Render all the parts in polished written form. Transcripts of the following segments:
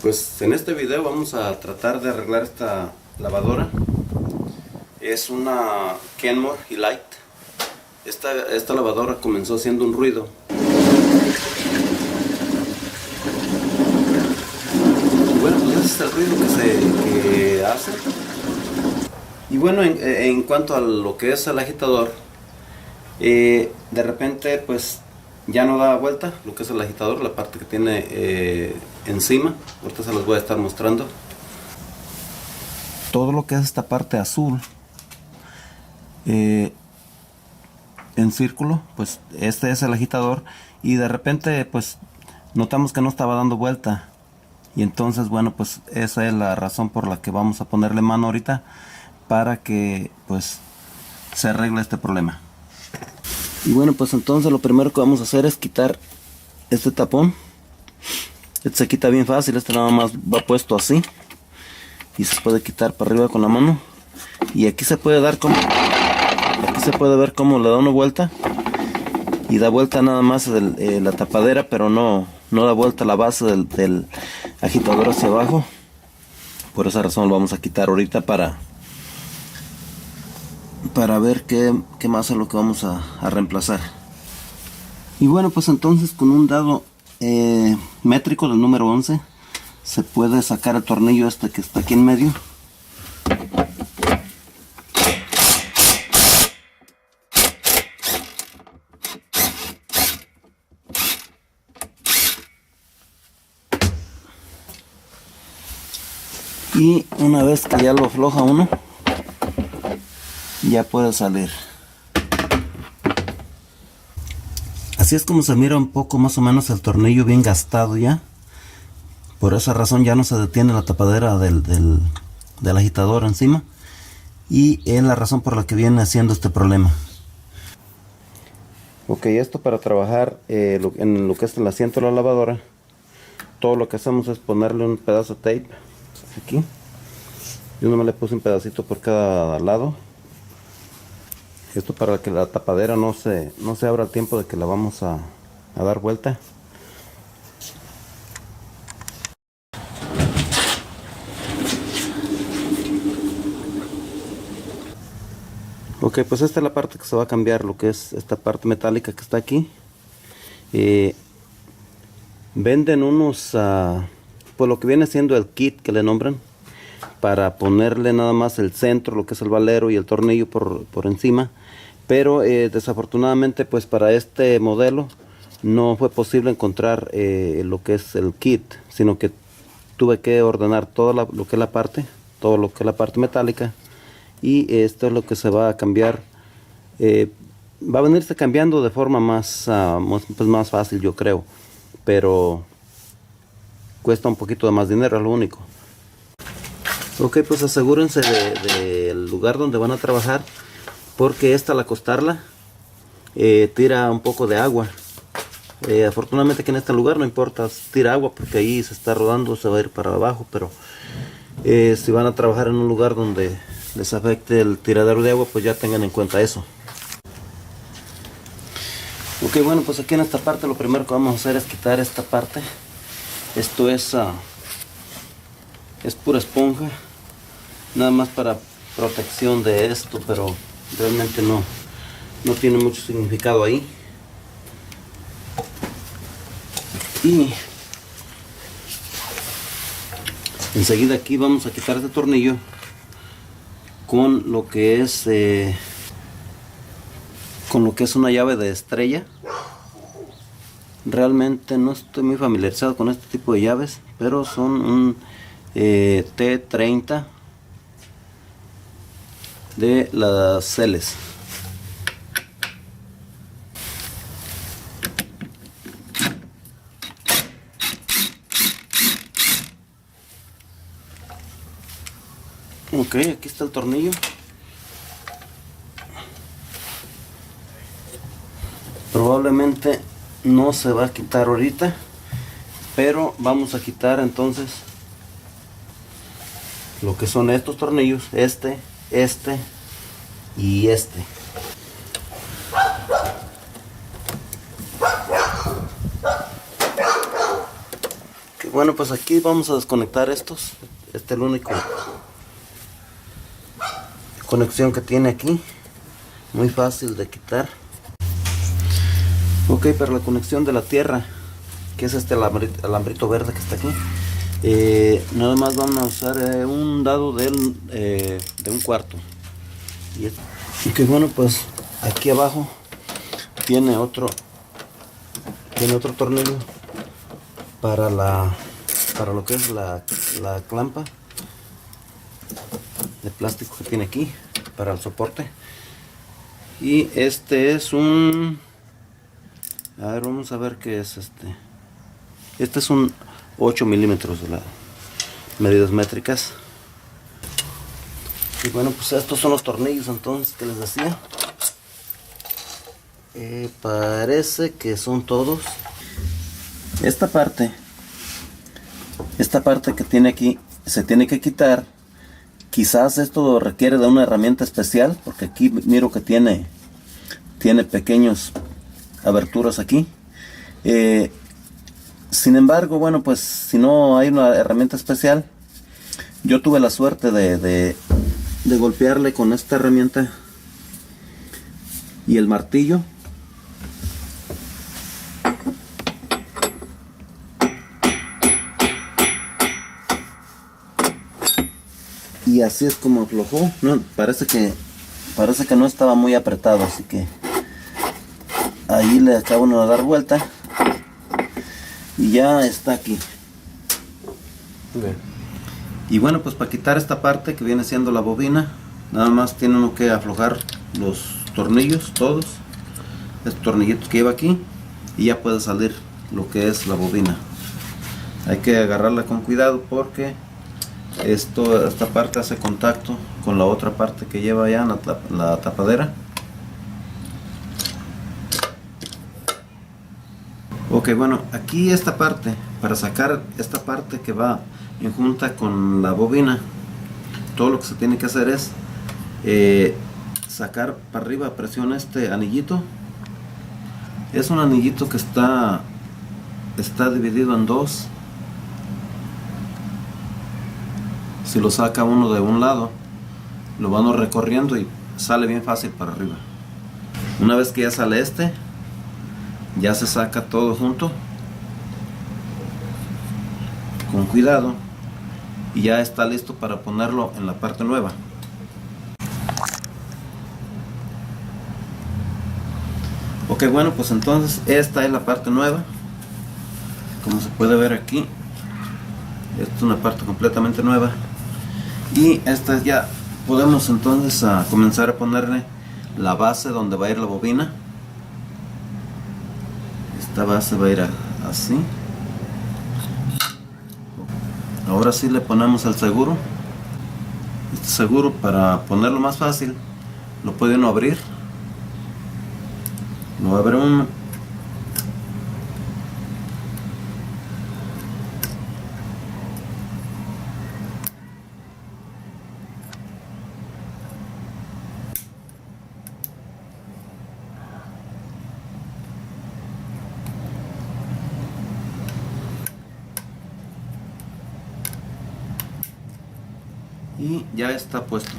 Pues en este video vamos a tratar de arreglar esta lavadora. Es una Kenmore Elite. Esta lavadora comenzó haciendo un ruido. Bueno, pues ese es el ruido que hace. Y bueno, en cuanto a lo que es el agitador, de repente pues ya no da vuelta lo que es el agitador, la parte que tiene encima. Ahorita se los voy a estar mostrando. Todo lo que es esta parte azul en círculo, pues este es el agitador, y de repente pues notamos que no estaba dando vuelta, y entonces bueno, pues esa es la razón por la que vamos a ponerle mano ahorita para que pues se arregle este problema. Y bueno, pues entonces lo primero que vamos a hacer es quitar este tapón. Este se quita bien fácil, este nada más va puesto así y se puede quitar para arriba con la mano. Y aquí se puede ver cómo le da una vuelta, y da vuelta nada más la tapadera, pero no da vuelta la base del agitador hacia abajo. Por esa razón lo vamos a quitar ahorita para ver qué más es lo que vamos a reemplazar. Y bueno, pues entonces con un dado métrico del número 11 se puede sacar el tornillo este que está aquí en medio. Y una vez que ya lo afloja uno, ya puede salir. Así es como se mira un poco más o menos el tornillo bien gastado ya. Por esa razón ya no se detiene la tapadera del agitador encima, y es la razón por la que viene haciendo este problema. Ok, esto para trabajar en lo que es el asiento de la lavadora, todo lo que hacemos es ponerle un pedazo de tape aquí. Yo nomás le puse un pedacito por cada lado. Esto para que la tapadera no se abra al tiempo de que la vamos a dar vuelta. Ok, pues esta es la parte que se va a cambiar, lo que es esta parte metálica que está aquí. Venden unos, pues lo que viene siendo el kit que le nombran, para ponerle nada más el centro, lo que es el valero y el tornillo por encima. Pero desafortunadamente pues para este modelo no fue posible encontrar lo que es el kit, sino que tuve que ordenar todo lo que es la parte metálica, y esto es lo que se va a cambiar. Va a venirse cambiando de forma más fácil, yo creo, pero cuesta un poquito de más dinero, es lo único. Ok, pues asegúrense del lugar donde van a trabajar, porque al acostarla tira un poco de agua. Afortunadamente aquí en este lugar no importa, tira agua porque ahí se está rodando, se va a ir para abajo, pero si van a trabajar en un lugar donde les afecte el tiradero de agua, pues ya tengan en cuenta eso. Ok, bueno, pues aquí en esta parte lo primero que vamos a hacer es quitar esta parte. Esto es pura esponja, nada más para protección de esto, pero realmente no tiene mucho significado ahí. Y enseguida aquí vamos a quitar este tornillo con lo que es una llave de estrella. Realmente no estoy muy familiarizado con este tipo de llaves, pero son un T30 de las Celes. Ok, aquí está el tornillo. Probablemente no se va a quitar ahorita, pero vamos a quitar entonces lo que son estos tornillos, este y este. Ok, Ok, bueno, pues aquí vamos a desconectar estos. Este es el único conexión que tiene aquí, muy fácil de quitar. Ok, para la conexión de la tierra, que es este alambrito verde que está aquí, nada más vamos a usar un dado de 1/4. Y que bueno, pues aquí abajo tiene otro tornillo para lo que es la clampa de plástico que tiene aquí para el soporte. Y este es un, a ver, vamos a ver qué es este es un 8 milímetros de las medidas métricas. Y bueno, pues estos son los tornillos entonces que les decía. Parece que son todos. Esta parte que tiene aquí se tiene que quitar. Quizás esto requiere de una herramienta especial, porque aquí miro que tiene pequeños aberturas aquí. Sin embargo, bueno, pues si no hay una herramienta especial, yo tuve la suerte de golpearle con esta herramienta y el martillo. Y así es como aflojó. No, parece que no estaba muy apretado, así que ahí le acabo uno de dar vuelta y ya está aquí. Bien. Y bueno, pues para quitar esta parte que viene siendo la bobina, nada más tiene uno que aflojar los tornillos, todos estos tornillitos que lleva aquí, y ya puede salir lo que es la bobina. Hay que agarrarla con cuidado porque esta parte hace contacto con la otra parte que lleva ya la tapadera. Ok, bueno, aquí esta parte, para sacar esta parte que va en junta con la bobina, todo lo que se tiene que hacer es sacar para arriba a presión este anillito. Es un anillito que está dividido en dos. Si lo saca uno de un lado, lo van recorriendo y sale bien fácil para arriba. Una vez que ya sale ya se saca todo junto con cuidado y ya está listo para ponerlo en la parte nueva. Ok, bueno, pues entonces esta es la parte nueva. Como se puede ver aquí, esta es una parte completamente nueva. Y esta ya podemos entonces comenzar a ponerle la base donde va a ir la bobina. Esta base va a ir así. Ahora sí le ponemos el seguro. Este seguro, para ponerlo más fácil, lo puede uno abrir. Lo abre uno. Y ya está puesto.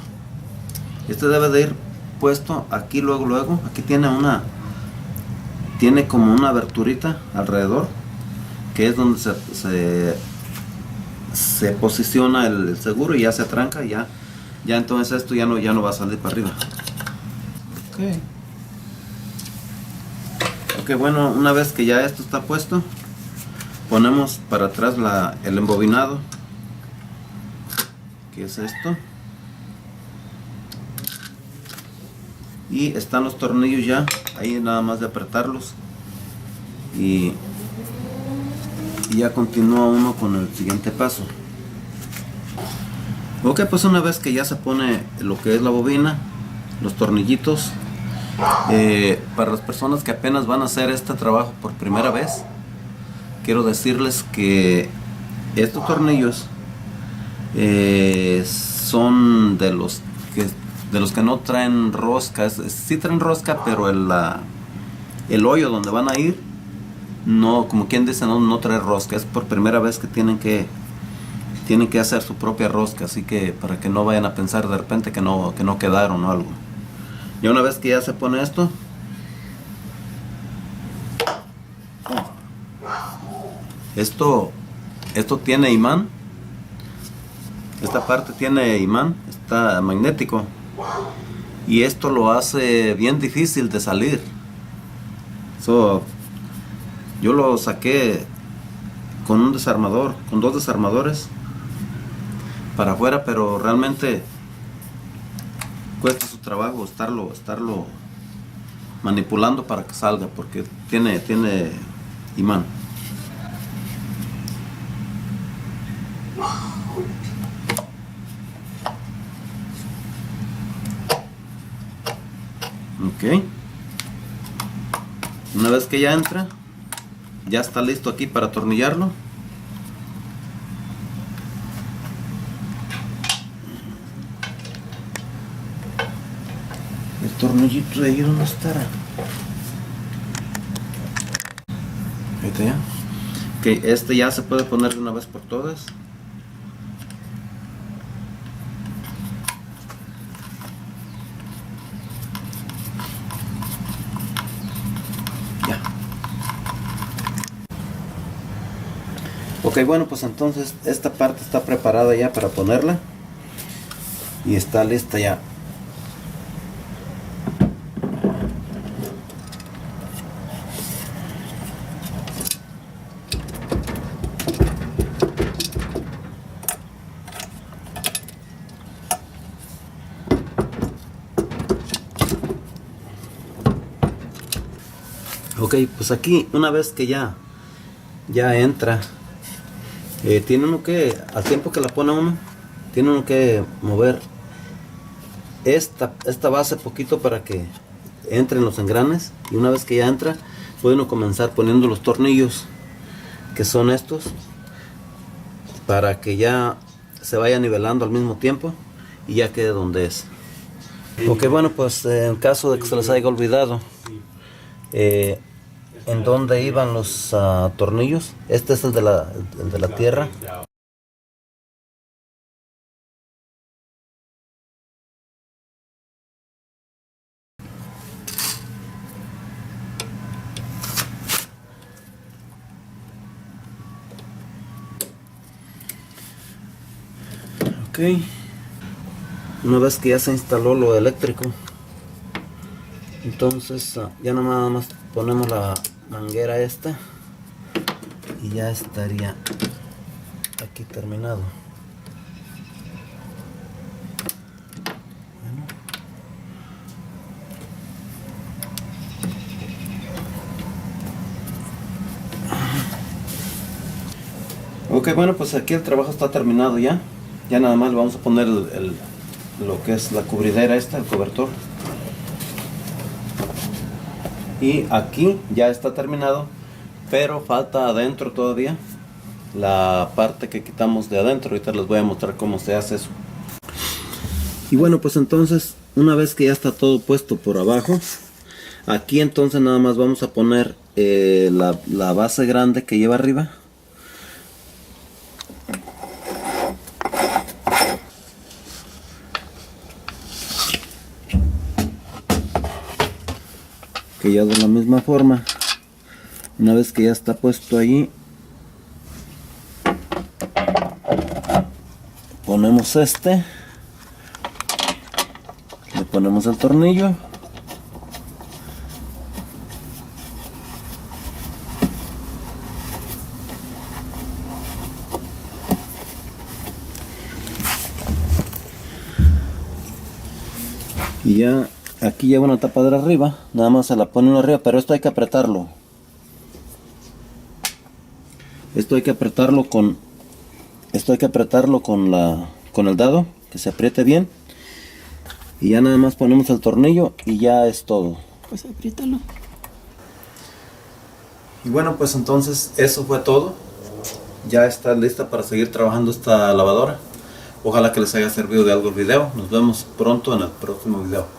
Este debe de ir puesto aquí luego. Aquí tiene como una aberturita alrededor, que es donde se posiciona el seguro y ya se atranca. Ya entonces esto ya no va a salir para arriba. Ok, bueno, una vez que ya esto está puesto, ponemos para atrás el embobinado, que es esto, y están los tornillos ya ahí, nada más de apretarlos y ya continúa uno con el siguiente paso. Ok, pues una vez que ya se pone lo que es la bobina, los tornillitos, para las personas que apenas van a hacer este trabajo por primera vez, quiero decirles que estos tornillos son de los que no traen rosca. Sí traen rosca, pero el hoyo donde van a ir no, como quien dice, no trae rosca. Es por primera vez que tienen que hacer su propia rosca, así que para que no vayan a pensar de repente que no quedaron o algo. Y una vez que ya se pone esto, esto tiene imán. Esta parte tiene imán, está magnético, y esto lo hace bien difícil de salir. Yo lo saqué con un desarmador, con 2 desarmadores para afuera, pero realmente cuesta su trabajo estarlo manipulando para que salga, porque tiene imán. Ok, una vez que ya entra, ya está listo aquí para atornillarlo. El tornillito de ahí, ¿dónde estará? Ahí está ya. Ok, este ya se puede poner de una vez por todas. Ya. Ok, bueno, pues entonces esta parte está preparada ya para ponerla. Y está lista ya. Ok, pues aquí una vez que ya entra, tiene uno que, al tiempo que la pone uno, tiene uno que mover esta base poquito para que entren los engranes, y una vez que ya entra puede uno comenzar poniendo los tornillos, que son estos, para que ya se vaya nivelando al mismo tiempo y ya quede donde es. Ok, bueno, pues en caso de que se les haya olvidado en dónde iban los tornillos, este es el de la tierra. Ok, una vez que ya se instaló lo eléctrico, entonces ya nada más ponemos la manguera esta y ya estaría aquí terminado. Ok, bueno, pues aquí el trabajo está terminado ya. Ya nada más le vamos a poner lo que es la cubridera esta, el cobertor. Y aquí ya está terminado, pero falta adentro todavía la parte que quitamos de adentro. Ahorita les voy a mostrar cómo se hace eso. Y bueno, pues entonces, una vez que ya está todo puesto por abajo, aquí entonces nada más vamos a poner la base grande que lleva arriba. Que ya de la misma forma, una vez que ya está puesto allí, ponemos le ponemos el tornillo y ya aquí lleva una tapadera arriba, nada más se la pone uno arriba, pero esto hay que apretarlo. Esto hay que apretarlo con con el dado, que se apriete bien. Y ya nada más ponemos el tornillo y ya es todo. Pues apriétalo. Y bueno, pues entonces eso fue todo. Ya está lista para seguir trabajando esta lavadora. Ojalá que les haya servido de algo el video. Nos vemos pronto en el próximo video.